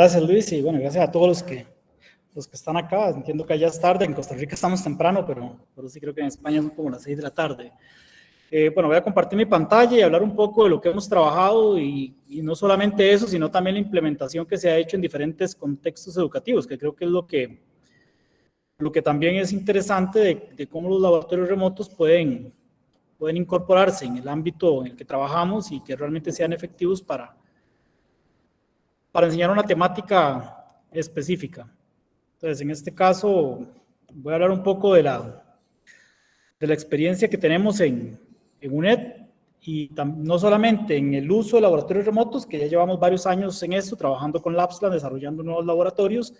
Gracias, Luis, y bueno, gracias a todos los que están acá. Entiendo que allá es tarde, en Costa Rica estamos temprano, pero sí creo que en España son como las 6 de la tarde. Bueno, voy a compartir mi pantalla y hablar un poco de lo que hemos trabajado y no solamente eso, sino también la implementación que se ha hecho en diferentes contextos educativos, que creo que es lo que también es interesante de cómo los laboratorios remotos pueden incorporarse en el ámbito en el que trabajamos y que realmente sean efectivos para enseñar una temática específica. Entonces, en este caso, voy a hablar un poco de la experiencia que tenemos en UNED y no solamente en el uso de laboratorios remotos, que ya llevamos varios años en esto, trabajando con Labsland, desarrollando nuevos laboratorios,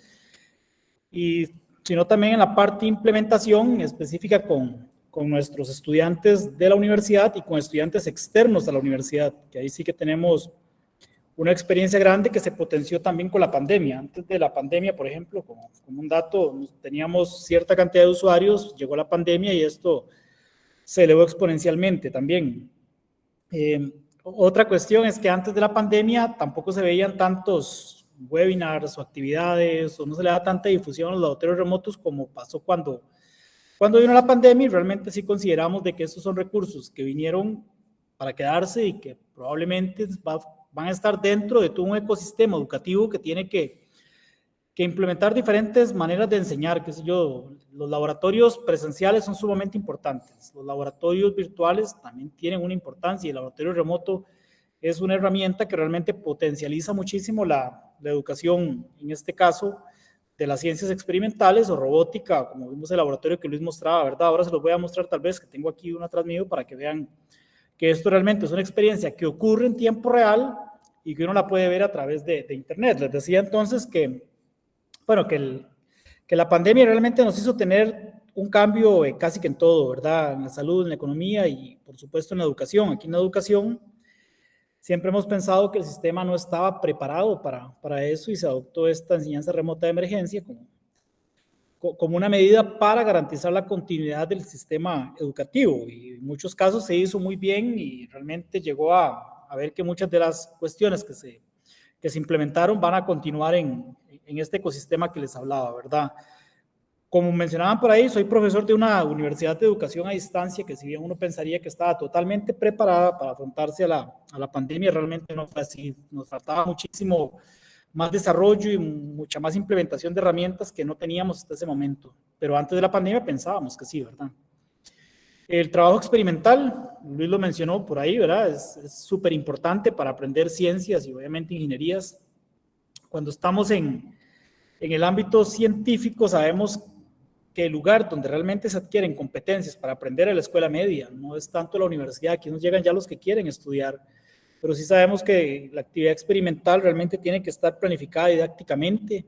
sino también en la parte de implementación específica con nuestros estudiantes de la universidad y con estudiantes externos a la universidad, que ahí sí que tenemos una experiencia grande que se potenció también con la pandemia. Antes de la pandemia, por ejemplo, como un dato, teníamos cierta cantidad de usuarios, llegó la pandemia y esto se elevó exponencialmente también. Otra cuestión es que antes de la pandemia tampoco se veían tantos webinars o actividades o no se le da tanta difusión a los laboratorios remotos como pasó cuando vino la pandemia, y realmente sí consideramos de que estos son recursos que vinieron para quedarse y que probablemente van a estar dentro de todo un ecosistema educativo que tiene que implementar diferentes maneras de enseñar, qué sé yo. Los laboratorios presenciales son sumamente importantes, los laboratorios virtuales también tienen una importancia y el laboratorio remoto es una herramienta que realmente potencializa muchísimo la educación, en este caso, de las ciencias experimentales o robótica, como vimos el laboratorio que Luis mostraba, ¿verdad? Ahora se los voy a mostrar tal vez, que tengo aquí uno atrás mío para que vean que esto realmente es una experiencia que ocurre en tiempo real y que uno la puede ver a través de internet. Les decía entonces que, bueno, que la pandemia realmente nos hizo tener un cambio casi que en todo, ¿verdad? En la salud, en la economía y por supuesto en la educación. Aquí en la educación siempre hemos pensado que el sistema no estaba preparado para eso y se adoptó esta enseñanza remota de emergencia como una medida para garantizar la continuidad del sistema educativo. Y en muchos casos se hizo muy bien y realmente llegó a ver que muchas de las cuestiones que se implementaron van a continuar en este ecosistema que les hablaba, ¿verdad? Como mencionaban por ahí, soy profesor de una universidad de educación a distancia que si bien uno pensaría que estaba totalmente preparada para afrontarse a la pandemia, realmente no fue así. Nos faltaba muchísimo más desarrollo y mucha más implementación de herramientas que no teníamos hasta ese momento. Pero antes de la pandemia pensábamos que sí, ¿verdad? El trabajo experimental, Luis lo mencionó por ahí, ¿verdad? Es súper importante para aprender ciencias y obviamente ingenierías. Cuando estamos en el ámbito científico sabemos que el lugar donde realmente se adquieren competencias para aprender es la escuela media, no es tanto la universidad, aquí nos llegan ya los que quieren estudiar, pero sí sabemos que la actividad experimental realmente tiene que estar planificada didácticamente.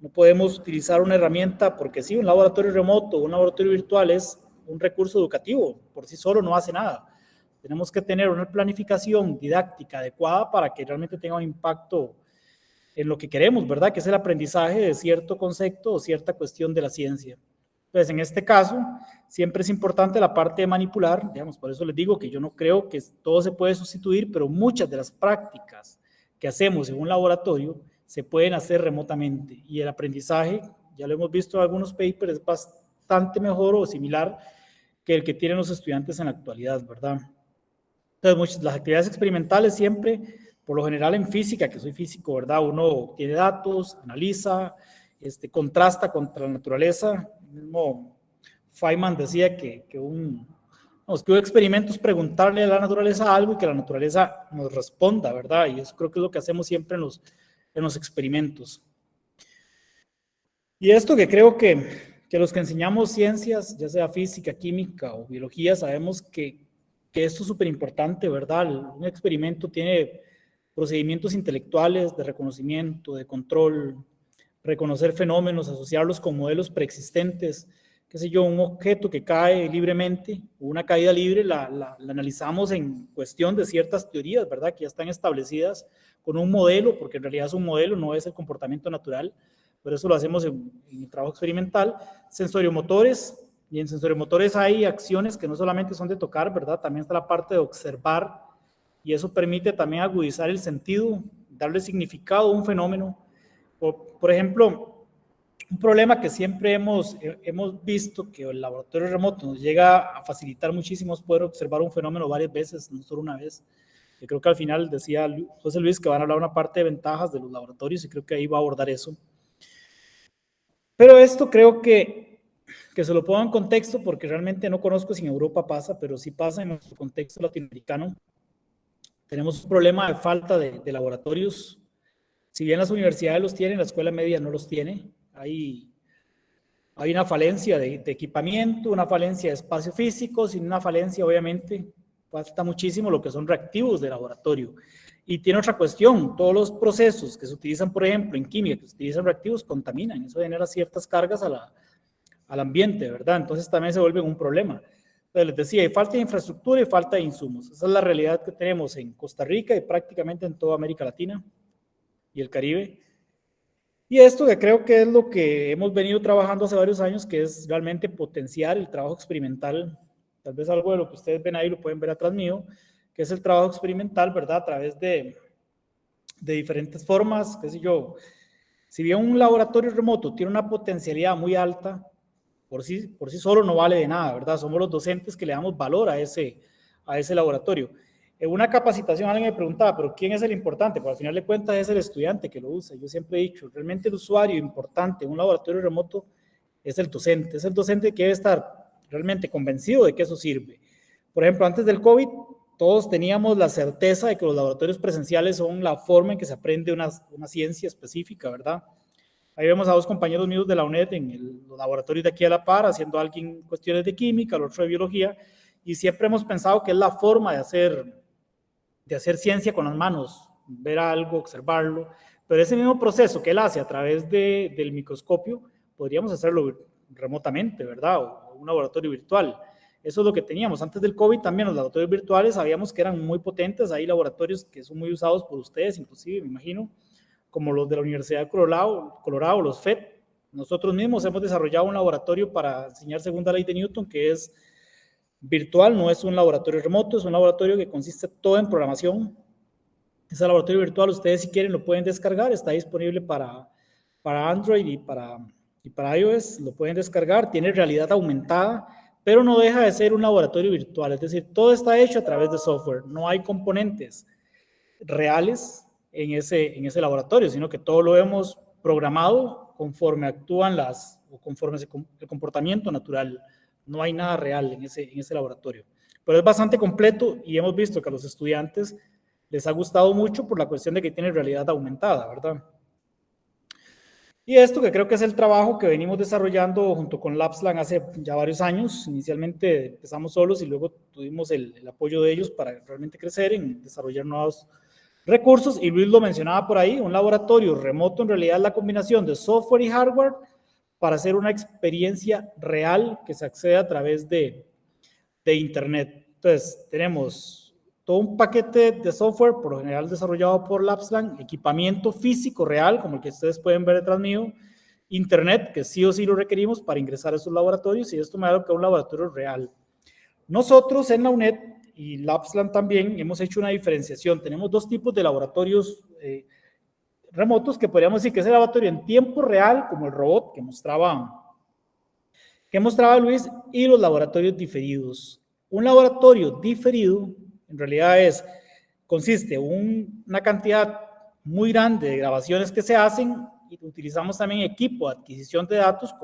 No podemos utilizar una herramienta porque sí, un laboratorio remoto, un laboratorio virtual es un recurso educativo, por sí solo no hace nada. Tenemos que tener una planificación didáctica adecuada para que realmente tenga un impacto en lo que queremos, ¿verdad? Que es el aprendizaje de cierto concepto o cierta cuestión de la ciencia. Entonces, en este caso, siempre es importante la parte de manipular, digamos, por eso les digo que yo no creo que todo se puede sustituir, pero muchas de las prácticas que hacemos en un laboratorio se pueden hacer remotamente y el aprendizaje, ya lo hemos visto en algunos papers, es bastante mejor o similar que el que tienen los estudiantes en la actualidad, ¿verdad? Entonces, las actividades experimentales siempre, por lo general en física, que soy físico, ¿verdad? Uno tiene datos, analiza, contrasta contra la naturaleza. El mismo Feynman decía que un experimento es preguntarle a la naturaleza algo y que la naturaleza nos responda, ¿verdad? Y eso creo que es lo que hacemos siempre en los experimentos. Y esto que creo que los que enseñamos ciencias, ya sea física, química o biología, sabemos que esto es súper importante, ¿verdad? Un experimento tiene procedimientos intelectuales de reconocimiento, de control, reconocer fenómenos, asociarlos con modelos preexistentes, qué sé yo, un objeto que cae libremente, una caída libre, la analizamos en cuestión de ciertas teorías, ¿verdad? Que ya están establecidas con un modelo, porque en realidad es un modelo, no es el comportamiento natural, pero eso lo hacemos en el trabajo experimental. Sensoriomotores, y en sensoriomotores hay acciones que no solamente son de tocar, ¿verdad? También está la parte de observar, y eso permite también agudizar el sentido, darle significado a un fenómeno. Por ejemplo, un problema que siempre hemos visto, que el laboratorio remoto nos llega a facilitar muchísimo, es poder observar un fenómeno varias veces, no solo una vez. Yo creo que al final decía José Luis que van a hablar una parte de ventajas de los laboratorios y creo que ahí va a abordar eso. Pero esto creo que se lo pongo en contexto porque realmente no conozco si en Europa pasa, pero sí pasa en nuestro contexto latinoamericano. Tenemos un problema de falta de laboratorios. Si bien las universidades los tienen, la escuela media no los tiene. Hay una falencia de equipamiento, una falencia de espacio físico, sin una falencia, obviamente, falta muchísimo lo que son reactivos de laboratorio. Y tiene otra cuestión, todos los procesos que se utilizan, por ejemplo, en química, que se utilizan reactivos, contaminan. Eso genera ciertas cargas al ambiente, ¿verdad? Entonces también se vuelve un problema. Entonces les decía, hay falta de infraestructura y falta de insumos. Esa es la realidad que tenemos en Costa Rica y prácticamente en toda América Latina y el Caribe. Y esto que creo que es lo que hemos venido trabajando hace varios años, que es realmente potenciar el trabajo experimental. Tal vez algo de lo que ustedes ven ahí lo pueden ver atrás mío, que es el trabajo experimental, ¿verdad? A través de diferentes formas, qué sé yo. Si bien un laboratorio remoto tiene una potencialidad muy alta, por sí solo no vale de nada, ¿verdad? Somos los docentes que le damos valor a ese laboratorio. En una capacitación alguien me preguntaba, ¿pero quién es el importante? Pues al final de cuentas es el estudiante que lo usa. Yo siempre he dicho, realmente el usuario importante en un laboratorio remoto es el docente que debe estar realmente convencido de que eso sirve. Por ejemplo, antes del COVID, todos teníamos la certeza de que los laboratorios presenciales son la forma en que se aprende una ciencia específica, ¿verdad? Ahí vemos a dos compañeros míos de la UNED en los laboratorios de aquí a la par, haciendo alguien cuestiones de química, el otro de biología, y siempre hemos pensado que es la forma de hacer ciencia con las manos, ver algo, observarlo, pero ese mismo proceso que él hace a través del microscopio, podríamos hacerlo remotamente, ¿verdad? O un laboratorio virtual. Eso es lo que teníamos. Antes del COVID también los laboratorios virtuales sabíamos que eran muy potentes. Hay laboratorios que son muy usados por ustedes, inclusive, me imagino, como los de la Universidad de Colorado, los FED. Nosotros mismos hemos desarrollado un laboratorio para enseñar segunda ley de Newton, que es virtual, no es un laboratorio remoto, es un laboratorio que consiste todo en programación. Ese laboratorio virtual, ustedes si quieren lo pueden descargar, está disponible para Android y para iOS, lo pueden descargar, tiene realidad aumentada, pero no deja de ser un laboratorio virtual, es decir, todo está hecho a través de software, no hay componentes reales en ese laboratorio, sino que todo lo hemos programado conforme actúan o conforme el comportamiento natural. No hay nada real en ese laboratorio. Pero es bastante completo y hemos visto que a los estudiantes les ha gustado mucho por la cuestión de que tiene realidad aumentada, ¿verdad? Y esto que creo que es el trabajo que venimos desarrollando junto con Lapslan hace ya varios años. Inicialmente empezamos solos y luego tuvimos el apoyo de ellos para realmente crecer en desarrollar nuevos recursos. Y Luis lo mencionaba por ahí, un laboratorio remoto en realidad es la combinación de software y hardware para hacer una experiencia real que se accede a través de Internet. Entonces, tenemos todo un paquete de software, por lo general desarrollado por Lapslan, equipamiento físico real, como el que ustedes pueden ver detrás mío, Internet, que sí o sí lo requerimos para ingresar a esos laboratorios, y esto me da lo que es un laboratorio real. Nosotros en la UNED y Lapslan también hemos hecho una diferenciación. Tenemos dos tipos de laboratorios remotos que podríamos decir que es el laboratorio en tiempo real, como el robot que mostraba Luis, y los laboratorios diferidos. Un laboratorio diferido en realidad consiste en una cantidad muy grande de grabaciones que se hacen y utilizamos también equipo de adquisición de datos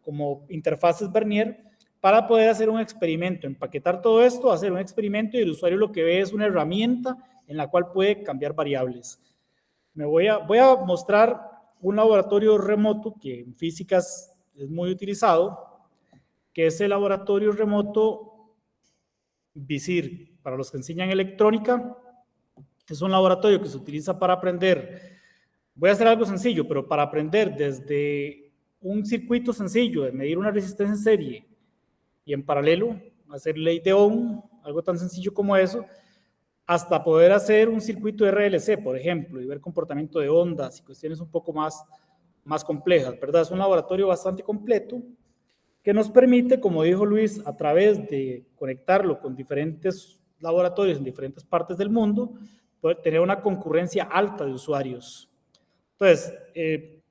como interfaces Vernier para poder hacer un experimento, empaquetar todo esto, hacer un experimento y el usuario lo que ve es una herramienta en la cual puede cambiar variables. Voy a mostrar un laboratorio remoto que en físicas es muy utilizado, que es el laboratorio remoto VISIR. Para los que enseñan electrónica, es un laboratorio que se utiliza para aprender. Voy a hacer algo sencillo, pero para aprender desde un circuito sencillo de medir una resistencia en serie y en paralelo hacer ley de Ohm, algo tan sencillo como eso, hasta poder hacer un circuito de RLC, por ejemplo, y ver comportamiento de ondas y cuestiones un poco más complejas, ¿verdad? Es un laboratorio bastante completo que nos permite, como dijo Luis, a través de conectarlo con diferentes laboratorios en diferentes partes del mundo, poder tener una concurrencia alta de usuarios. Entonces,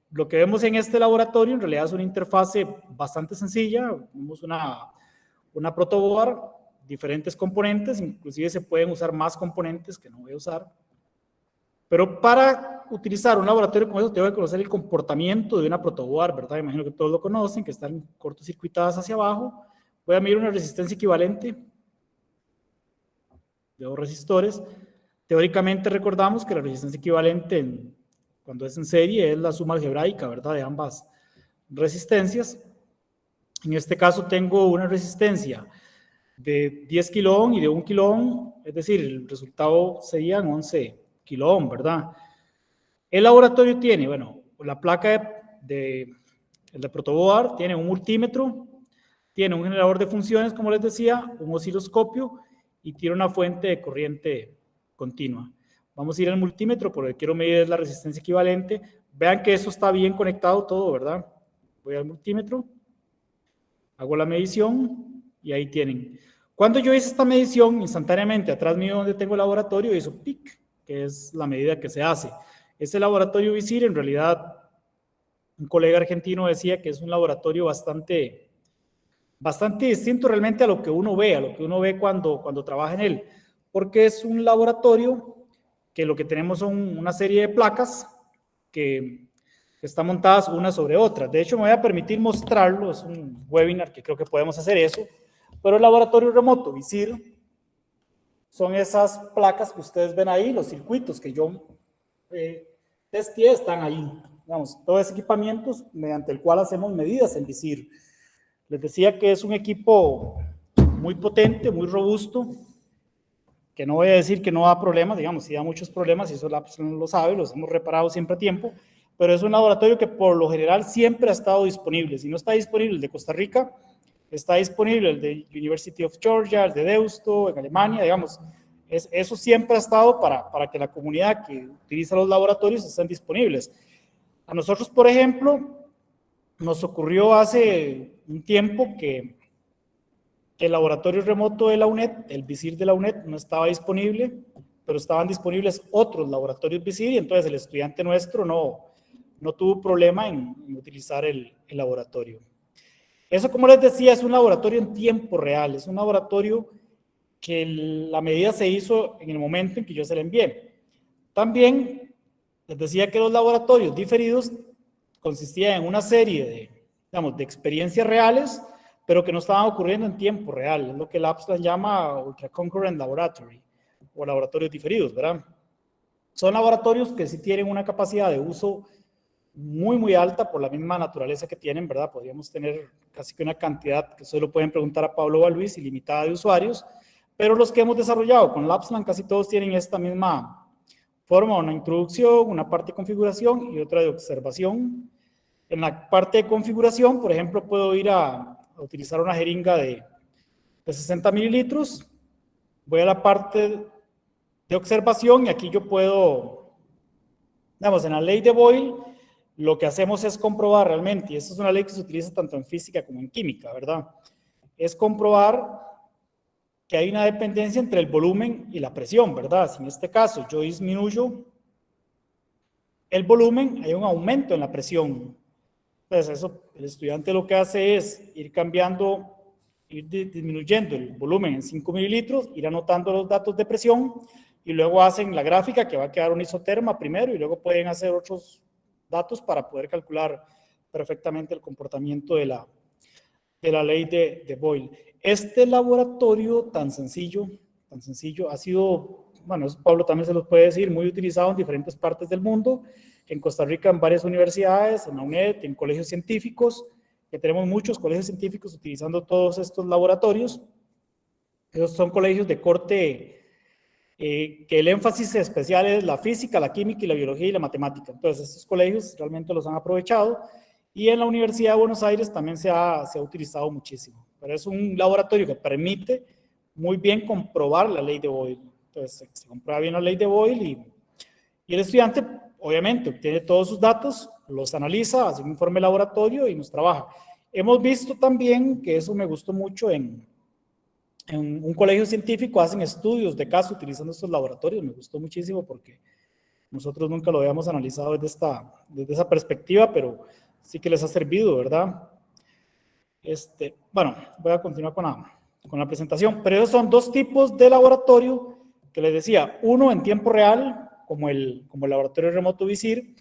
lo que vemos en este laboratorio en realidad es una interfase bastante sencilla. Vemos una protoboard, diferentes componentes, inclusive se pueden usar más componentes que no voy a usar. Pero para utilizar un laboratorio como eso, tengo que conocer el comportamiento de una protoboard, ¿verdad? Imagino que todos lo conocen, que están cortocircuitadas hacia abajo. Voy a medir una resistencia equivalente de 2 resistores. Teóricamente recordamos que la resistencia equivalente cuando es en serie es la suma algebraica, ¿verdad? De ambas resistencias. En este caso tengo una resistencia de 10 kilo ohm y de 1 kilo ohm, es decir, el resultado serían 11 kilo ohm, ¿verdad? El laboratorio tiene, bueno, la placa de protoboard tiene un multímetro, tiene un generador de funciones, como les decía, un osciloscopio y tiene una fuente de corriente continua. Vamos a ir al multímetro porque quiero medir la resistencia equivalente. Vean que eso está bien conectado todo, ¿verdad? Voy al multímetro, hago la medición y ahí tienen. Cuando yo hice esta medición, instantáneamente atrás mío donde tengo el laboratorio hizo PIC, que es la medida que se hace. Este laboratorio VISIR, en realidad, un colega argentino decía que es un laboratorio bastante distinto realmente a lo que uno ve cuando trabaja en él, porque es un laboratorio que lo que tenemos son una serie de placas que están montadas unas sobre otras. De hecho, me voy a permitir mostrarlo, es un webinar que creo que podemos hacer eso, pero el laboratorio remoto, VISIR, son esas placas que ustedes ven ahí, los circuitos que yo testé están ahí. Vamos, todo ese equipamiento mediante el cual hacemos medidas en VISIR. Les decía que es un equipo muy potente, muy robusto, que no voy a decir que no da problemas, digamos, sí da muchos problemas, y eso la persona lo sabe, los hemos reparado siempre a tiempo, pero es un laboratorio que por lo general siempre ha estado disponible. Si no está disponible el de Costa Rica, está disponible el de University of Georgia, el de Deusto, en Alemania, digamos. Eso siempre ha estado para que la comunidad que utiliza los laboratorios estén disponibles. A nosotros, por ejemplo, nos ocurrió hace un tiempo que el laboratorio remoto de la UNED, el VISIR de la UNED, no estaba disponible, pero estaban disponibles otros laboratorios VISIR y entonces el estudiante nuestro no tuvo problema en utilizar el laboratorio. Eso, como les decía, es un laboratorio en tiempo real, es un laboratorio que la medida se hizo en el momento en que yo se la envié. También les decía que los laboratorios diferidos consistían en una serie de experiencias reales, pero que no estaban ocurriendo en tiempo real. Es lo que el APSLAN llama Ultra Concurrent Laboratory, o laboratorios diferidos, ¿verdad? Son laboratorios que sí tienen una capacidad de uso muy, muy alta por la misma naturaleza que tienen, ¿verdad? Podríamos tener casi que una cantidad, que solo pueden preguntar a Pablo o a Luis, ilimitada de usuarios, pero los que hemos desarrollado con Lapsland casi todos tienen esta misma forma, una introducción, una parte de configuración y otra de observación. En la parte de configuración, por ejemplo, puedo ir a utilizar una jeringa de 60 mililitros, voy a la parte de observación y aquí yo puedo, digamos, en la ley de Boyle, lo que hacemos es comprobar realmente, y esta es una ley que se utiliza tanto en física como en química, ¿verdad? Es comprobar que hay una dependencia entre el volumen y la presión, ¿verdad? Si en este caso yo disminuyo el volumen, hay un aumento en la presión. Entonces, eso, el estudiante lo que hace es ir cambiando, ir disminuyendo el volumen en 5 mililitros, ir anotando los datos de presión y luego hacen la gráfica que va a quedar un isoterma primero y luego pueden hacer otros datos para poder calcular perfectamente el comportamiento de la ley de Boyle. Este laboratorio tan sencillo ha sido, bueno, Pablo también se los puede decir, muy utilizado en diferentes partes del mundo, en Costa Rica en varias universidades, en la UNED, en colegios científicos, que tenemos muchos colegios científicos utilizando todos estos laboratorios. Esos son colegios de corte que el énfasis especial es la física, la química y la biología y la matemática. Entonces, estos colegios realmente los han aprovechado y en la Universidad de Buenos Aires también se ha utilizado muchísimo. Pero es un laboratorio que permite muy bien comprobar la ley de Boyle. Entonces, se comprueba bien la ley de Boyle y el estudiante, obviamente, obtiene todos sus datos, los analiza, hace un informe de laboratorio y nos trabaja. Hemos visto también, que eso me gustó mucho, en un colegio científico hacen estudios de caso utilizando estos laboratorios, me gustó muchísimo porque Nosotros nunca lo habíamos analizado desde esa perspectiva, pero sí que les ha servido, ¿verdad? Bueno, voy a continuar con la presentación, pero esos son dos tipos de laboratorio que les decía, uno en tiempo real, como el laboratorio remoto Visir,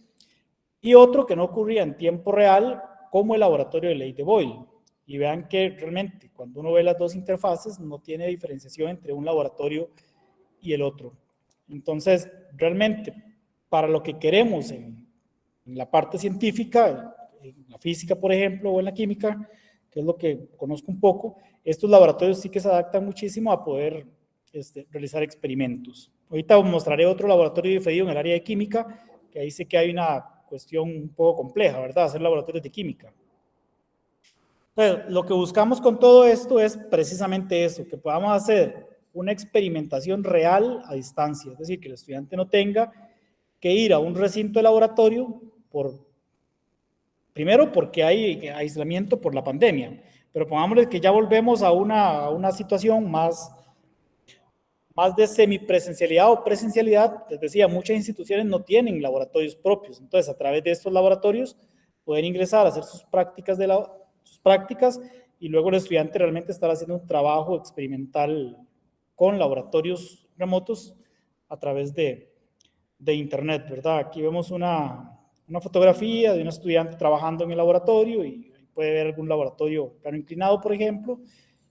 y otro que no ocurría en tiempo real, como el laboratorio de Ley de Boyle. Y vean que realmente cuando uno ve las dos interfaces no tiene diferenciación entre un laboratorio y el otro. Entonces, realmente, para lo que queremos en la parte científica, en la física, por ejemplo, o en la química, que es lo que conozco un poco, estos laboratorios sí que se adaptan muchísimo a poder realizar experimentos. Ahorita os mostraré otro laboratorio diferido en el área de química, que ahí sí que hay una cuestión un poco compleja, ¿verdad? Hacer laboratorios de química. Entonces, lo que buscamos con todo esto es precisamente eso, que podamos hacer una experimentación real a distancia, es decir, que el estudiante no tenga que ir a un recinto de laboratorio primero porque hay aislamiento por la pandemia, pero pongámosle que ya volvemos a una situación más de semipresencialidad o presencialidad. Les decía, muchas instituciones no tienen laboratorios propios, entonces a través de estos laboratorios pueden ingresar a hacer sus prácticas y luego el estudiante realmente estará haciendo un trabajo experimental con laboratorios remotos a través de internet, ¿verdad? Aquí vemos una fotografía de un estudiante trabajando en el laboratorio y puede ver algún laboratorio plano inclinado, por ejemplo,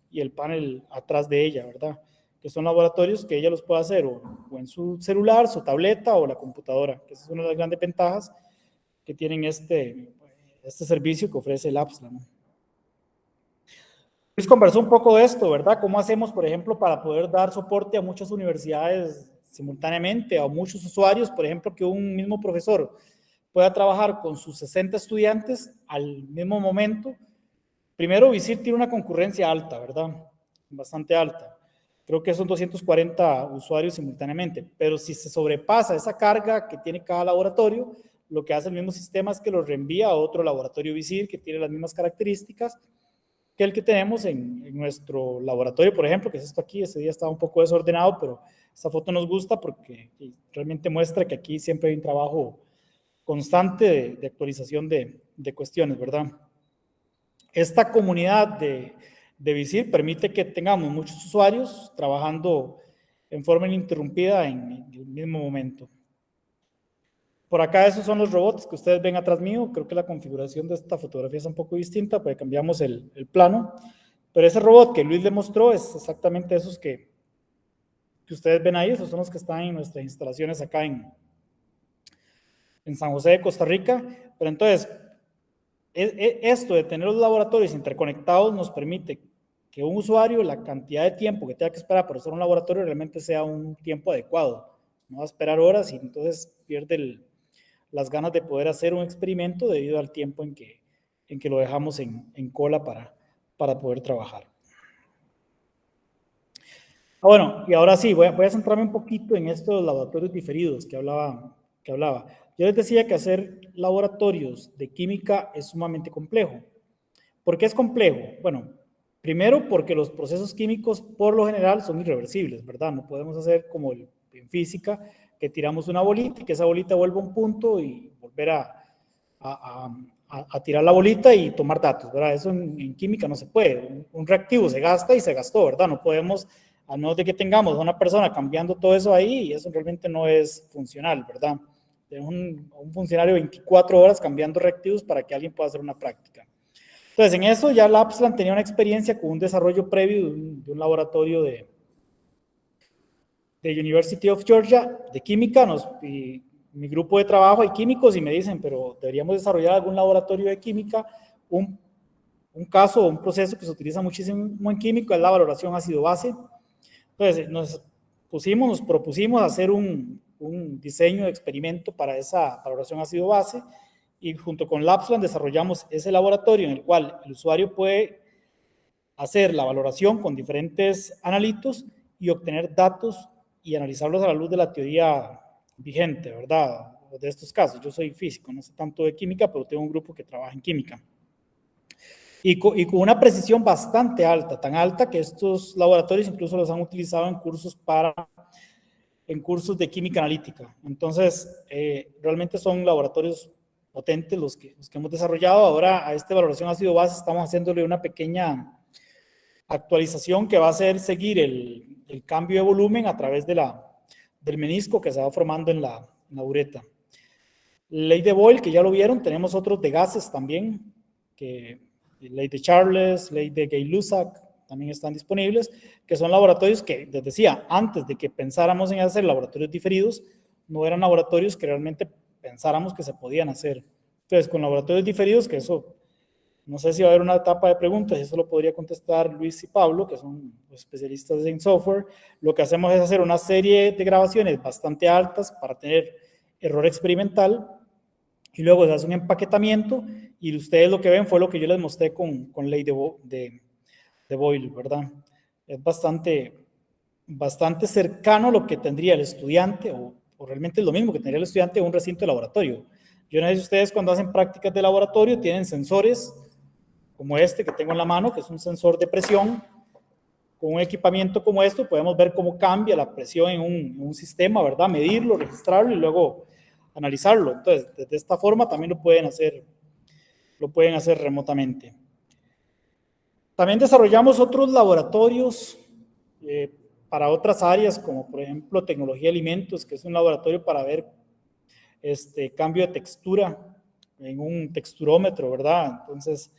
y el panel atrás de ella, ¿verdad? Que son laboratorios que ella los puede hacer o en su celular, su tableta o la computadora, que esa es una de las grandes ventajas que tienen este servicio que ofrece el APSLA. Luis conversó un poco de esto, ¿verdad? ¿Cómo hacemos, por ejemplo, para poder dar soporte a muchas universidades simultáneamente, a muchos usuarios? Por ejemplo, que un mismo profesor pueda trabajar con sus 60 estudiantes al mismo momento. Primero, Visir tiene una concurrencia alta, ¿verdad? Bastante alta. Creo que son 240 usuarios simultáneamente, pero si se sobrepasa esa carga que tiene cada laboratorio, lo que hace el mismo sistema es que lo reenvía a otro laboratorio Visir que tiene las mismas características que el que tenemos en nuestro laboratorio, por ejemplo, que es esto aquí. Ese día estaba un poco desordenado, pero esta foto nos gusta porque realmente muestra que aquí siempre hay un trabajo constante de actualización de cuestiones, ¿verdad? Esta comunidad de Visir permite que tengamos muchos usuarios trabajando en forma ininterrumpida en el mismo momento. Por acá esos son los robots que ustedes ven atrás mío. Creo que la configuración de esta fotografía es un poco distinta, porque cambiamos el plano. Pero ese robot que Luis le mostró es exactamente esos que ustedes ven ahí. Esos son los que están en nuestras instalaciones acá en San José de Costa Rica. Pero entonces, esto de tener los laboratorios interconectados nos permite que un usuario, la cantidad de tiempo que tenga que esperar para hacer un laboratorio realmente sea un tiempo adecuado. No va a esperar horas y entonces pierde las ganas de poder hacer un experimento debido al tiempo en que lo dejamos en cola para poder trabajar. Bueno, y ahora sí, voy a centrarme un poquito en estos laboratorios diferidos que hablaba. Yo les decía que hacer laboratorios de química es sumamente complejo. ¿Por qué es complejo? Bueno, primero porque los procesos químicos por lo general son irreversibles, ¿verdad? No podemos hacer como en física, que tiramos una bolita y que esa bolita vuelva a un punto y volver a tirar la bolita y tomar datos, ¿verdad? Eso en química no se puede. Un reactivo se gasta y se gastó, ¿verdad? No podemos, a menos de que tengamos a una persona cambiando todo eso ahí, y eso realmente no es funcional, ¿verdad? Tenemos un funcionario 24 horas cambiando reactivos para que alguien pueda hacer una práctica. Entonces, en eso ya la APSLAN tenía una experiencia con un desarrollo previo de un laboratorio de University of Georgia de química. Y mi grupo de trabajo hay químicos y me dicen, pero deberíamos desarrollar algún laboratorio de química. Un caso o un proceso que se utiliza muchísimo en química es la valoración ácido-base. Entonces, nos propusimos hacer un diseño de experimento para esa valoración ácido-base, y junto con Lapsland desarrollamos ese laboratorio en el cual el usuario puede hacer la valoración con diferentes analitos y obtener datos y analizarlos a la luz de la teoría vigente, ¿verdad? De estos casos. Yo soy físico, no sé tanto de química, pero tengo un grupo que trabaja en química. Y con una precisión bastante alta, tan alta que estos laboratorios incluso los han utilizado en cursos para en cursos de química analítica. Entonces, realmente son laboratorios potentes los que hemos desarrollado. Ahora a esta evaluación ácido base estamos haciéndole una pequeña actualización que va a ser seguir el cambio de volumen a través del menisco que se va formando en la ureta. Ley de Boyle, que ya lo vieron, tenemos otros de gases también, ley de Charles, ley de Gay-Lussac, también están disponibles, que son laboratorios que, les decía, antes de que pensáramos en hacer laboratorios diferidos, no eran laboratorios que realmente pensáramos que se podían hacer. Entonces, con laboratorios diferidos, que eso, no sé si va a haber una etapa de preguntas, eso lo podría contestar Luis y Pablo, que son especialistas en software. Lo que hacemos es hacer una serie de grabaciones bastante altas para tener error experimental, y luego se hace un empaquetamiento, y ustedes lo que ven fue lo que yo les mostré con ley de Boyle, ¿verdad? Es bastante cercano a lo que tendría el estudiante, o realmente es lo mismo que tendría el estudiante en un recinto de laboratorio. Yo no sé si ustedes cuando hacen prácticas de laboratorio tienen sensores como este que tengo en la mano, que es un sensor de presión. Con un equipamiento como esto podemos ver cómo cambia la presión en un sistema, ¿verdad? Medirlo, registrarlo y luego analizarlo. Entonces, de esta forma también lo pueden hacer remotamente. También desarrollamos otros laboratorios para otras áreas, como por ejemplo tecnología de alimentos, que es un laboratorio para ver cambio de textura en un texturómetro, ¿verdad? Entonces,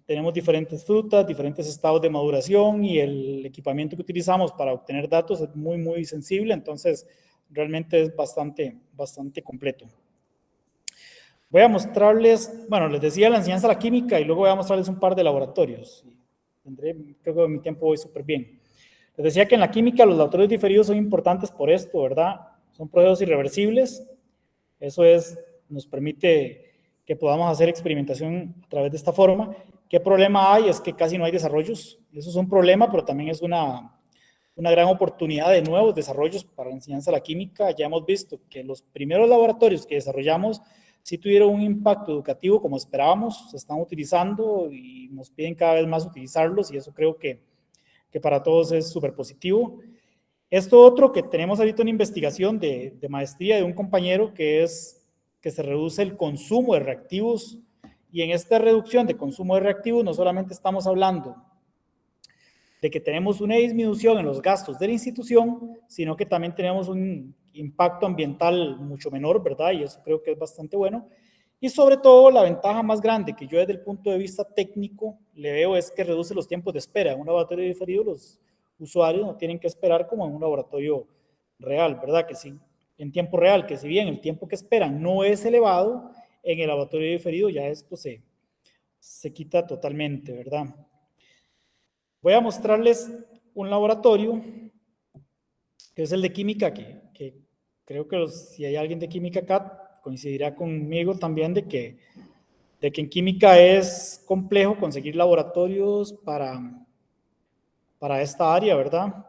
tenemos diferentes frutas, diferentes estados de maduración, y el equipamiento que utilizamos para obtener datos es muy, muy sensible, entonces realmente es bastante completo. Voy a mostrarles, bueno, les decía la enseñanza de la química y luego voy a mostrarles un par de laboratorios. Creo que en mi tiempo voy súper bien. Les decía que en la química los laboratorios diferidos son importantes por esto, ¿verdad? Son procesos irreversibles. Eso nos permite que podamos hacer experimentación a través de esta forma. ¿Qué problema hay? Es que casi no hay desarrollos. Eso es un problema, pero también es una gran oportunidad de nuevos desarrollos para la enseñanza de la química. Ya hemos visto que los primeros laboratorios que desarrollamos sí tuvieron un impacto educativo como esperábamos, se están utilizando y nos piden cada vez más utilizarlos, y eso creo que para todos es súper positivo. Esto otro que tenemos ahorita una investigación de maestría de un compañero que es que se reduce el consumo de reactivos, y en esta reducción de consumo de reactivos no solamente estamos hablando de que tenemos una disminución en los gastos de la institución, sino que también tenemos un impacto ambiental mucho menor, ¿verdad? Y eso creo que es bastante bueno. Y sobre todo, la ventaja más grande que yo desde el punto de vista técnico le veo es que reduce los tiempos de espera. En un laboratorio diferido, los usuarios no tienen que esperar como en un laboratorio real, ¿verdad? Que sí, en tiempo real, que si bien el tiempo que esperan no es elevado, en el laboratorio diferido ya esto se quita totalmente, ¿verdad? Voy a mostrarles un laboratorio que es el de química, que creo que si hay alguien de química acá, coincidirá conmigo también de que en química es complejo conseguir laboratorios para esta área, ¿verdad?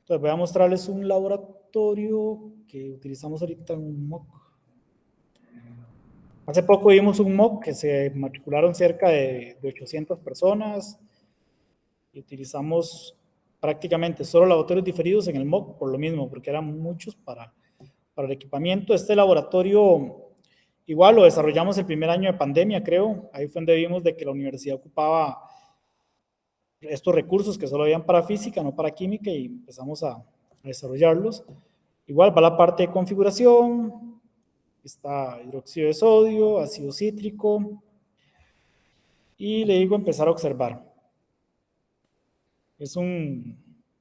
Entonces voy a mostrarles un laboratorio que utilizamos ahorita en un MOOC. Hace poco vimos un MOOC que se matricularon cerca de 800 personas, y utilizamos prácticamente solo laboratorios diferidos en el MOOC por lo mismo, porque eran muchos para el equipamiento. Este laboratorio igual lo desarrollamos el primer año de pandemia, creo. Ahí fue donde vimos de que la universidad ocupaba estos recursos que solo habían para física, no para química, y empezamos a desarrollarlos. Igual va la parte de configuración, está hidróxido de sodio, ácido cítrico, y le digo empezar a observar.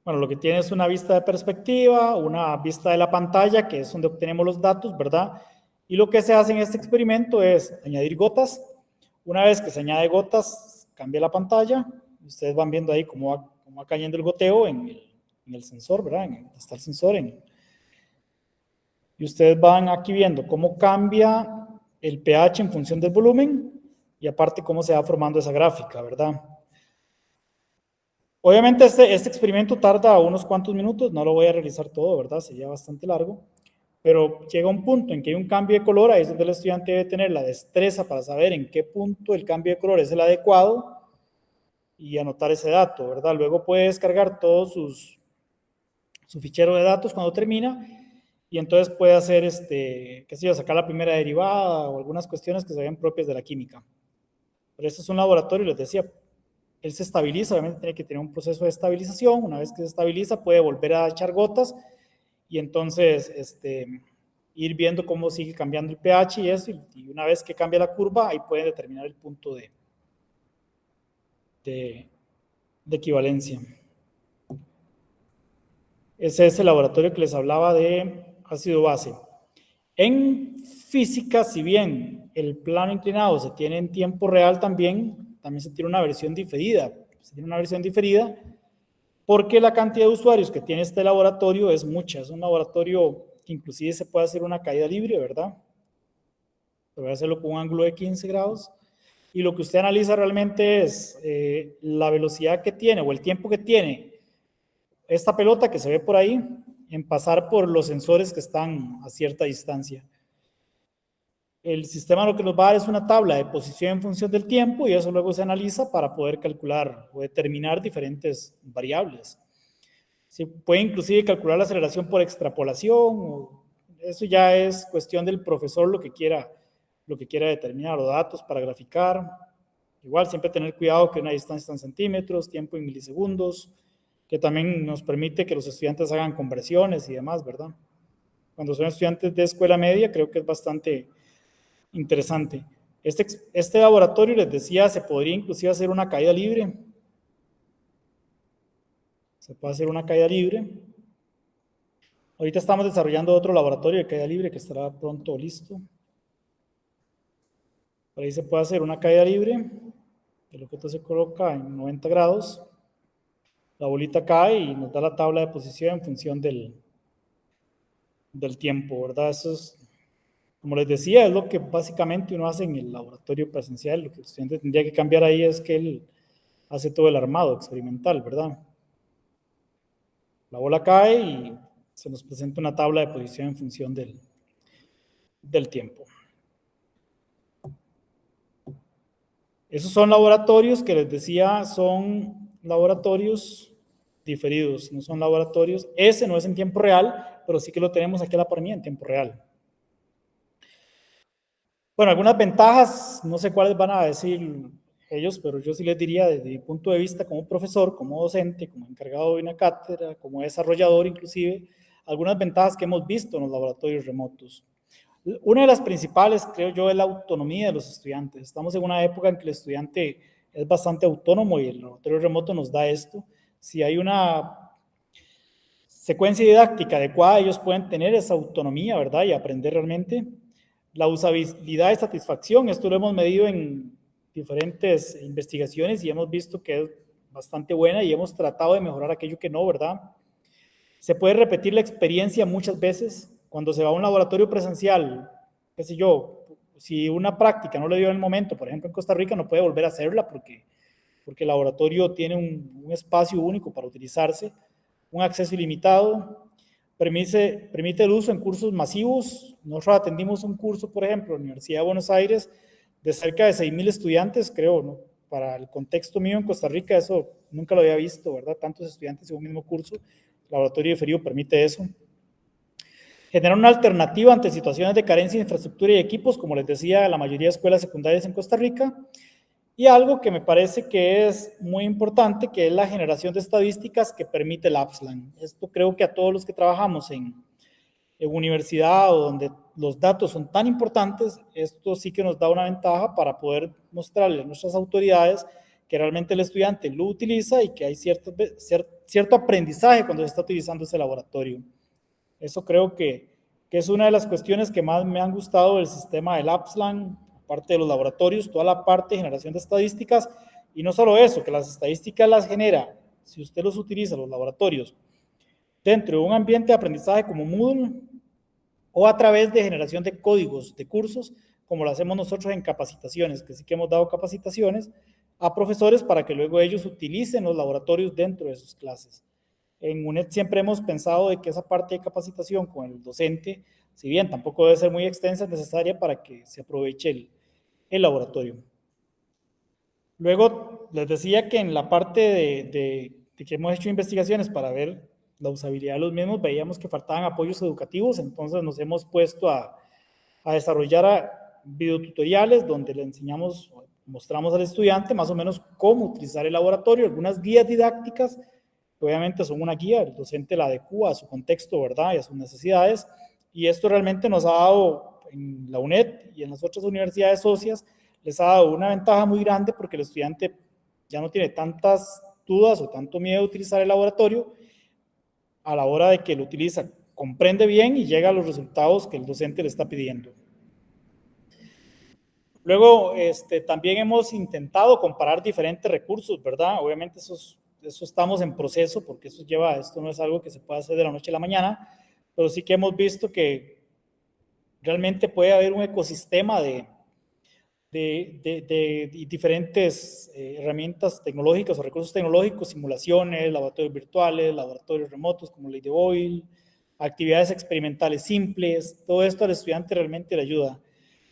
Bueno, lo que tiene es una vista de perspectiva, una vista de la pantalla, que es donde obtenemos los datos, ¿verdad? Y lo que se hace en este experimento es añadir gotas. Una vez que se añade gotas, cambia la pantalla. Ustedes van viendo ahí cómo va cayendo el goteo en el sensor, ¿verdad? Está el sensor y ustedes van aquí viendo cómo cambia el pH en función del volumen, y aparte cómo se va formando esa gráfica, ¿verdad? Obviamente este experimento tarda unos cuantos minutos, no lo voy a realizar todo, ¿verdad? Sería bastante largo, pero llega un punto en que hay un cambio de color, ahí es donde el estudiante debe tener la destreza para saber en qué punto el cambio de color es el adecuado y anotar ese dato, ¿verdad? Luego puede descargar todos sus su fichero de datos cuando termina, y entonces puede hacer, qué sé yo, sacar la primera derivada o algunas cuestiones que se ven propias de la química. Pero este es un laboratorio, les decía, él se estabiliza, obviamente tiene que tener un proceso de estabilización, una vez que se estabiliza puede volver a echar gotas, y entonces ir viendo cómo sigue cambiando el pH y eso, y una vez que cambia la curva, ahí pueden determinar el punto de equivalencia. Ese es el laboratorio que les hablaba de ácido base. En física, si bien el plano inclinado se tiene en tiempo real también se tiene una versión diferida. Se tiene una versión diferida porque la cantidad de usuarios que tiene este laboratorio es mucha. Es un laboratorio que inclusive se puede hacer una caída libre, ¿verdad? Se puede hacerlo con un ángulo de 15 grados. Y lo que usted analiza realmente es la velocidad que tiene o el tiempo que tiene esta pelota que se ve por ahí en pasar por los sensores que están a cierta distancia. El sistema lo que nos va a dar es una tabla de posición en función del tiempo y eso luego se analiza para poder calcular o determinar diferentes variables. Se puede inclusive calcular la aceleración por extrapolación, o eso ya es cuestión del profesor lo que quiera determinar, o datos para graficar. Igual siempre tener cuidado que una distancia está en centímetros, tiempo en milisegundos, que también nos permite que los estudiantes hagan conversiones y demás, ¿verdad? Cuando son estudiantes de escuela media creo que es bastante interesante. Este laboratorio, les decía, se podría inclusive hacer una caída libre. Se puede hacer una caída libre. Ahorita estamos desarrollando otro laboratorio de caída libre que estará pronto listo. Por ahí se puede hacer una caída libre. El objeto se coloca en 90 grados. La bolita cae y nos da la tabla de posición en función del tiempo, ¿verdad? Eso es, como les decía, es lo que básicamente uno hace en el laboratorio presencial. Lo que el estudiante tendría que cambiar ahí es que él hace todo el armado experimental, ¿verdad? La bola cae y se nos presenta una tabla de posición en función del tiempo. Esos son laboratorios que les decía, son laboratorios diferidos, no son laboratorios. Ese no es en tiempo real, pero sí que lo tenemos aquí a la par mía en tiempo real. Bueno, algunas ventajas, no sé cuáles van a decir ellos, pero yo sí les diría desde mi punto de vista como profesor, como docente, como encargado de una cátedra, como desarrollador inclusive, algunas ventajas que hemos visto en los laboratorios remotos. Una de las principales, creo yo, es la autonomía de los estudiantes. Estamos en una época en que el estudiante es bastante autónomo y el laboratorio remoto nos da esto. Si hay una secuencia didáctica adecuada, ellos pueden tener esa autonomía, ¿verdad? Y aprender realmente. La usabilidad y satisfacción, esto lo hemos medido en diferentes investigaciones y hemos visto que es bastante buena y hemos tratado de mejorar aquello que no, ¿verdad? Se puede repetir la experiencia muchas veces. Cuando se va a un laboratorio presencial, qué sé yo, si una práctica no le dio en el momento, por ejemplo en Costa Rica, no puede volver a hacerla porque el laboratorio tiene un espacio único para utilizarse, un acceso ilimitado, permite el uso en cursos masivos. Nosotros atendimos un curso, por ejemplo, en la Universidad de Buenos Aires, de cerca de 6,000 estudiantes, creo, ¿no? Para el contexto mío en Costa Rica, eso nunca lo había visto, ¿verdad? Tantos estudiantes en un mismo curso. El laboratorio diferido permite eso. Generar una alternativa ante situaciones de carencia de infraestructura y equipos, como les decía, la mayoría de escuelas secundarias en Costa Rica. Y algo que me parece que es muy importante, que es la generación de estadísticas que permite el APSLAN. Esto creo que a todos los que trabajamos en universidad o donde los datos son tan importantes, esto sí que nos da una ventaja para poder mostrarle a nuestras autoridades que realmente el estudiante lo utiliza y que hay cierto aprendizaje cuando se está utilizando ese laboratorio. Eso creo que es una de las cuestiones que más me han gustado del sistema del APSLAN, aparte de los laboratorios, toda la parte de generación de estadísticas, y no solo eso, que las estadísticas las genera, si usted los utiliza, los laboratorios, dentro de un ambiente de aprendizaje como Moodle, o a través de generación de códigos de cursos, como lo hacemos nosotros en capacitaciones, que sí que hemos dado capacitaciones a profesores para que luego ellos utilicen los laboratorios dentro de sus clases. En UNED siempre hemos pensado de que esa parte de capacitación con el docente, si bien tampoco debe ser muy extensa, es necesaria para que se aproveche el laboratorio. Luego, les decía que en la parte de que hemos hecho investigaciones para ver la usabilidad de los mismos, veíamos que faltaban apoyos educativos, entonces nos hemos puesto a desarrollar videotutoriales donde le enseñamos, mostramos al estudiante más o menos cómo utilizar el laboratorio, algunas guías didácticas, que obviamente son una guía, el docente la adecua a su contexto, ¿verdad? Y a sus necesidades, y esto realmente nos ha dado en la UNED y en las otras universidades socias, les ha dado una ventaja muy grande porque el estudiante ya no tiene tantas dudas o tanto miedo de utilizar el laboratorio a la hora de que lo utiliza, comprende bien y llega a los resultados que el docente le está pidiendo. Luego, también hemos intentado comparar diferentes recursos, ¿verdad? Obviamente eso estamos en proceso porque esto no es algo que se pueda hacer de la noche a la mañana, pero sí que hemos visto que realmente puede haber un ecosistema de diferentes herramientas tecnológicas o recursos tecnológicos, simulaciones, laboratorios virtuales, laboratorios remotos como Lady Boyle, actividades experimentales simples, todo esto al estudiante realmente le ayuda.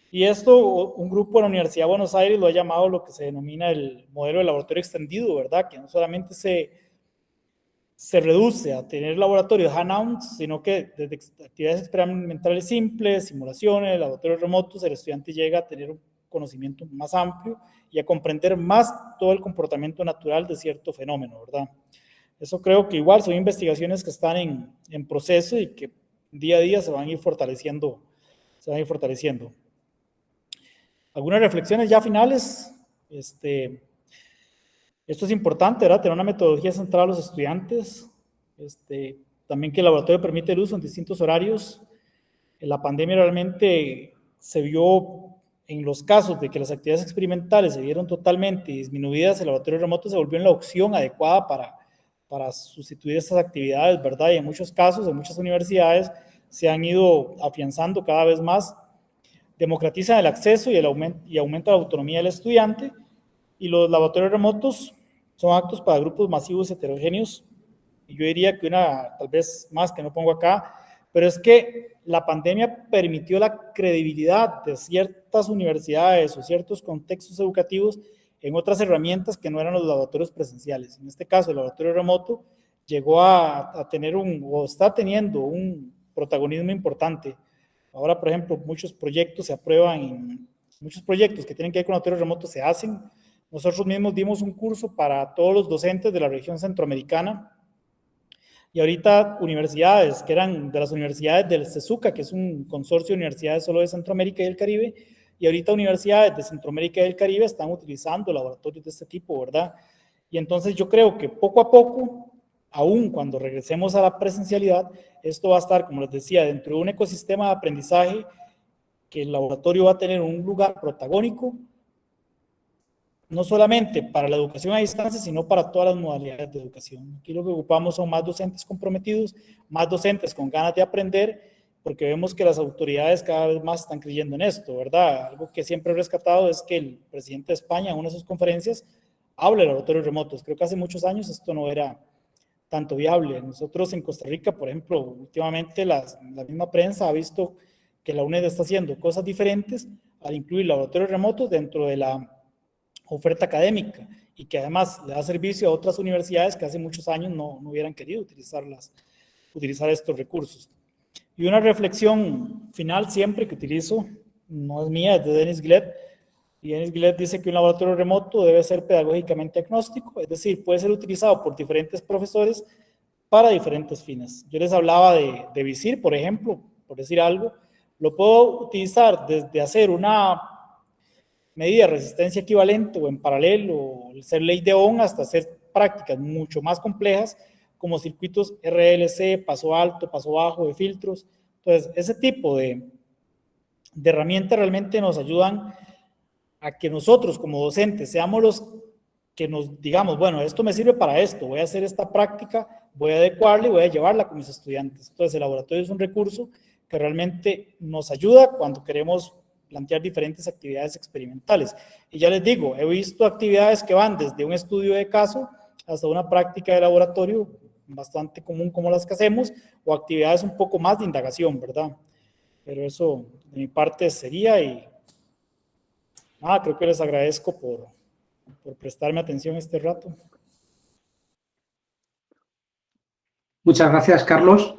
Y esto, un grupo de la Universidad de Buenos Aires lo ha llamado lo que se denomina el modelo de laboratorio extendido, ¿verdad? Que no solamente se reduce a tener laboratorios hand-outs, sino que desde actividades experimentales simples, simulaciones, laboratorios remotos, el estudiante llega a tener un conocimiento más amplio y a comprender más todo el comportamiento natural de cierto fenómeno, ¿verdad? Eso creo que igual son investigaciones que están en proceso y que día a día se van a ir fortaleciendo, se van a ir fortaleciendo. Algunas reflexiones ya finales. Esto es importante, ¿verdad? Tener una metodología centrada a los estudiantes. También que el laboratorio permite el uso en distintos horarios. En la pandemia realmente se vio en los casos de que las actividades experimentales se vieron totalmente disminuidas, el laboratorio remoto se volvió en la opción adecuada para sustituir estas actividades, ¿verdad? Y en muchos casos, en muchas universidades, se han ido afianzando cada vez más, democratizan el acceso y aumenta la autonomía del estudiante, y los laboratorios remotos son actos para grupos masivos heterogéneos. Y yo diría que una, tal vez más que no pongo acá, pero es que la pandemia permitió la credibilidad de ciertas universidades o ciertos contextos educativos en otras herramientas que no eran los laboratorios presenciales. En este caso, el laboratorio remoto llegó a tener o está teniendo un protagonismo importante. Ahora, por ejemplo, muchos proyectos se aprueban, muchos proyectos que tienen que ver con laboratorios remotos se hacen. Nosotros mismos dimos un curso para todos los docentes de la región centroamericana, y ahorita universidades que eran de las universidades del CESUCA, que es un consorcio de universidades solo de Centroamérica y del Caribe, y ahorita universidades de Centroamérica y del Caribe están utilizando laboratorios de este tipo, ¿verdad? Y entonces yo creo que poco a poco, aún cuando regresemos a la presencialidad, esto va a estar, como les decía, dentro de un ecosistema de aprendizaje que el laboratorio va a tener un lugar protagónico, no solamente para la educación a distancia, sino para todas las modalidades de educación. Aquí lo que ocupamos son más docentes comprometidos, más docentes con ganas de aprender, porque vemos que las autoridades cada vez más están creyendo en esto, ¿verdad? Algo que siempre he rescatado es que el presidente de España en una de sus conferencias habla de laboratorios remotos. Creo que hace muchos años esto no era tanto viable. Nosotros en Costa Rica, por ejemplo, últimamente la misma prensa ha visto que la UNED está haciendo cosas diferentes al incluir laboratorios remotos dentro de la oferta académica, y que además le da servicio a otras universidades que hace muchos años no hubieran querido utilizar estos recursos. Y una reflexión final siempre que utilizo, no es mía, es de Dennis Gled, y Dennis Gled dice que un laboratorio remoto debe ser pedagógicamente agnóstico, es decir, puede ser utilizado por diferentes profesores para diferentes fines. Yo les hablaba de Visir, por ejemplo, por decir algo, lo puedo utilizar desde hacer una medida de resistencia equivalente o en paralelo, o ser ley de Ohm, hasta hacer prácticas mucho más complejas como circuitos RLC, paso alto, paso bajo de filtros. Entonces, ese tipo de herramientas realmente nos ayudan a que nosotros como docentes seamos los que nos digamos, bueno, esto me sirve para esto, voy a hacer esta práctica, voy a adecuarla y voy a llevarla con mis estudiantes. Entonces, el laboratorio es un recurso que realmente nos ayuda cuando queremos plantear diferentes actividades experimentales. Y ya les digo, he visto actividades que van desde un estudio de caso hasta una práctica de laboratorio bastante común como las que hacemos, o actividades un poco más de indagación, ¿verdad? Pero eso de mi parte sería, y nada, creo que les agradezco por prestarme atención este rato. Muchas gracias, Carlos.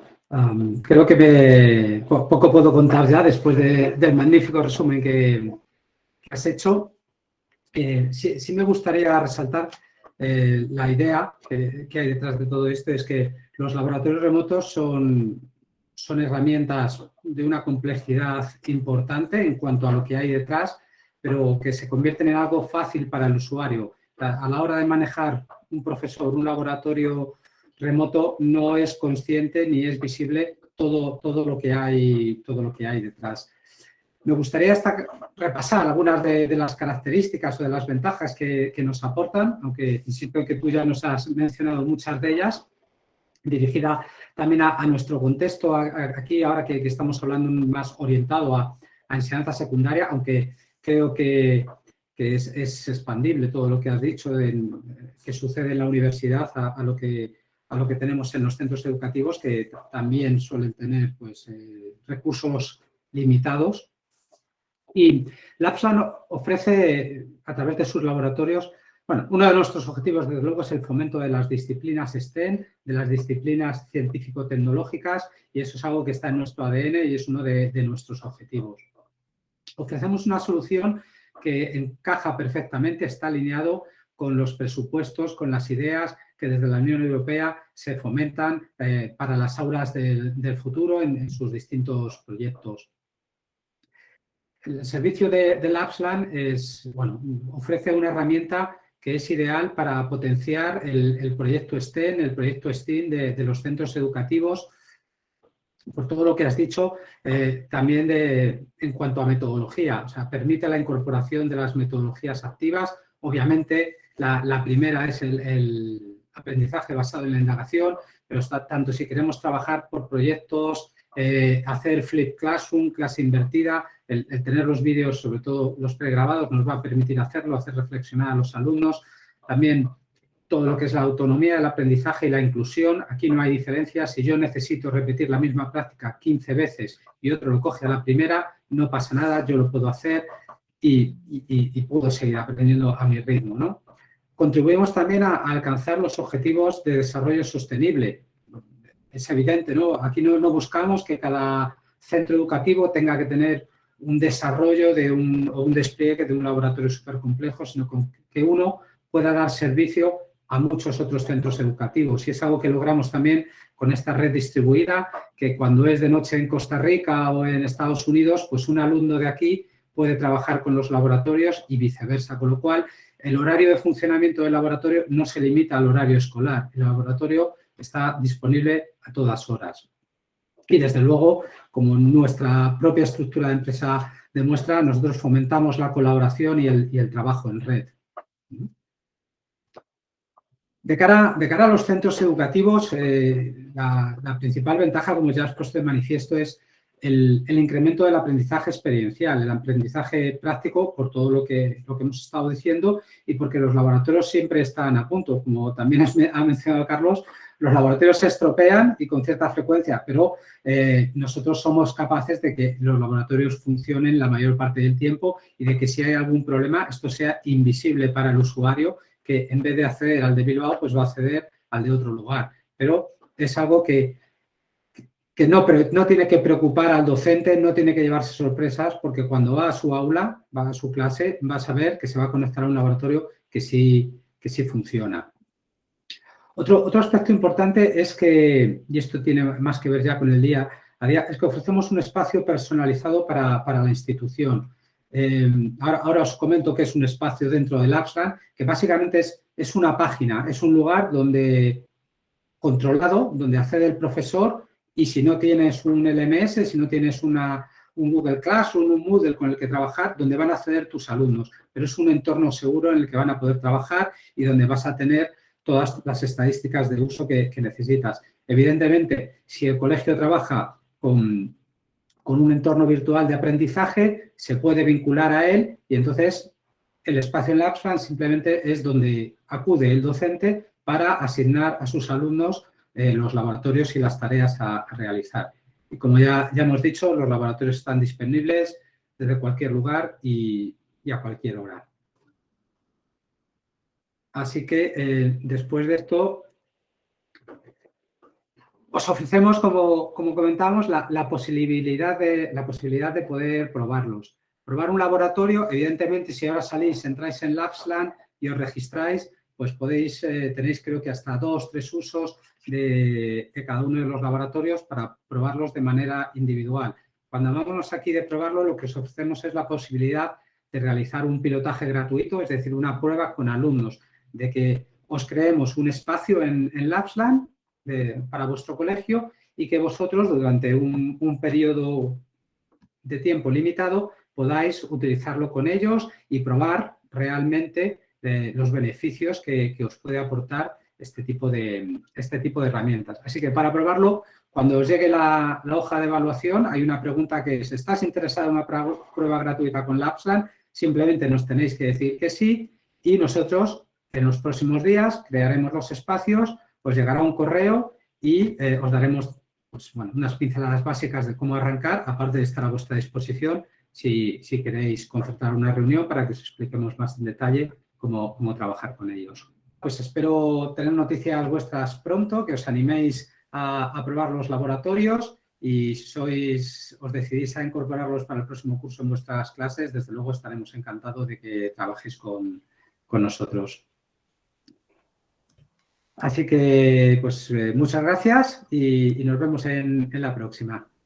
Creo que poco puedo contar ya después del magnífico resumen que has hecho. Sí me gustaría resaltar la idea que hay detrás de todo esto, es que los laboratorios remotos son herramientas de una complejidad importante en cuanto a lo que hay detrás, pero que se convierten en algo fácil para el usuario. A la hora de manejar un profesor, un laboratorio remoto, no es consciente ni es visible todo lo que hay detrás. Me gustaría repasar algunas de las características o de las ventajas que nos aportan, aunque insisto en que tú ya nos has mencionado muchas de ellas, dirigida también a nuestro contexto aquí, ahora que estamos hablando más orientado a enseñanza secundaria, aunque creo que es expandible todo lo que has dicho que sucede en la universidad a lo que tenemos en los centros educativos, que también suelen tener pues, recursos limitados. Y LabSLAN ofrece, a través de sus laboratorios, bueno, uno de nuestros objetivos, desde luego, es el fomento de las disciplinas STEM, de las disciplinas científico-tecnológicas, y eso es algo que está en nuestro ADN y es uno de nuestros objetivos. Ofrecemos una solución que encaja perfectamente, está alineado con los presupuestos, con las ideas que desde la Unión Europea se fomentan para las aulas del futuro en sus distintos proyectos. El servicio de LabSLAN ofrece una herramienta que es ideal para potenciar el proyecto STEM, el proyecto STEAM de los centros educativos, por todo lo que has dicho, también en cuanto a metodología. O sea, permite la incorporación de las metodologías activas. Obviamente, la primera es el aprendizaje basado en la indagación, pero tanto si queremos trabajar por proyectos, hacer flip classroom, clase invertida, el tener los vídeos, sobre todo los pregrabados, nos va a permitir hacerlo, hacer reflexionar a los alumnos. También todo lo que es la autonomía, el aprendizaje y la inclusión. Aquí no hay diferencia. Si yo necesito repetir la misma práctica 15 veces y otro lo coge a la primera, no pasa nada, yo lo puedo hacer y puedo seguir aprendiendo a mi ritmo, ¿no? Contribuimos también a alcanzar los objetivos de desarrollo sostenible. Es evidente, ¿no? Aquí no buscamos que cada centro educativo tenga que tener un desarrollo o un despliegue de un laboratorio súper complejo, sino que uno pueda dar servicio a muchos otros centros educativos. Y es algo que logramos también con esta red distribuida, que cuando es de noche en Costa Rica o en Estados Unidos, pues un alumno de aquí puede trabajar con los laboratorios y viceversa, con lo cual el horario de funcionamiento del laboratorio no se limita al horario escolar. El laboratorio está disponible a todas horas. Y, desde luego, como nuestra propia estructura de empresa demuestra, nosotros fomentamos la colaboración y el trabajo en red. De cara a los centros educativos, la principal ventaja, como ya has puesto de manifiesto, es el incremento del aprendizaje experiencial, el aprendizaje práctico, por todo lo que hemos estado diciendo, y porque los laboratorios siempre están a punto. Como también ha mencionado Carlos, los laboratorios se estropean y con cierta frecuencia, pero nosotros somos capaces de que los laboratorios funcionen la mayor parte del tiempo y de que si hay algún problema, esto sea invisible para el usuario, que en vez de acceder al de Bilbao, pues va a acceder al de otro lugar. Pero es algo que no tiene que preocupar al docente, no tiene que llevarse sorpresas, porque cuando va a su aula, va a su clase, va a saber que se va a conectar a un laboratorio que sí funciona. Otro aspecto importante es que, y esto tiene más que ver ya con el día a día, es que ofrecemos un espacio personalizado para la institución. Ahora os comento que es un espacio dentro del LabSLAN, que básicamente es una página, es un lugar controlado, donde accede el profesor, y si no tienes un LMS, si no tienes un Google Classroom, un Moodle con el que trabajar, donde van a acceder tus alumnos. Pero es un entorno seguro en el que van a poder trabajar y donde vas a tener todas las estadísticas de uso que necesitas. Evidentemente, si el colegio trabaja con un entorno virtual de aprendizaje, se puede vincular a él y entonces el espacio en LabSLAN simplemente es donde acude el docente para asignar a sus alumnos los laboratorios y las tareas a realizar. Y como ya hemos dicho, los laboratorios están disponibles desde cualquier lugar y a cualquier hora. Así que después de esto, os ofrecemos, como comentábamos, la posibilidad de poder probarlos. Probar un laboratorio, evidentemente, si ahora salís, entráis en Labsland y os registráis, pues podéis, tenéis creo que hasta 2 o 3 usos de cada uno de los laboratorios para probarlos de manera individual. Cuando hablamos aquí de probarlo, lo que os ofrecemos es la posibilidad de realizar un pilotaje gratuito, es decir, una prueba con alumnos, de que os creemos un espacio en Labsland para vuestro colegio y que vosotros durante un periodo de tiempo limitado podáis utilizarlo con ellos y probar realmente los beneficios que os puede aportar este tipo de herramientas. Así que para probarlo, cuando os llegue la hoja de evaluación, hay una pregunta que es: ¿estás interesado en una prueba gratuita con Labsland? Simplemente nos tenéis que decir que sí y nosotros en los próximos días crearemos los espacios, os llegará un correo y os daremos pues, bueno, unas pinceladas básicas de cómo arrancar, aparte de estar a vuestra disposición si queréis concertar una reunión para que os expliquemos más en detalle cómo trabajar con ellos. Pues espero tener noticias vuestras pronto, que os animéis a probar los laboratorios y si os decidís a incorporarlos para el próximo curso en vuestras clases, desde luego estaremos encantados de que trabajéis con nosotros. Así que, pues, muchas gracias y nos vemos en la próxima.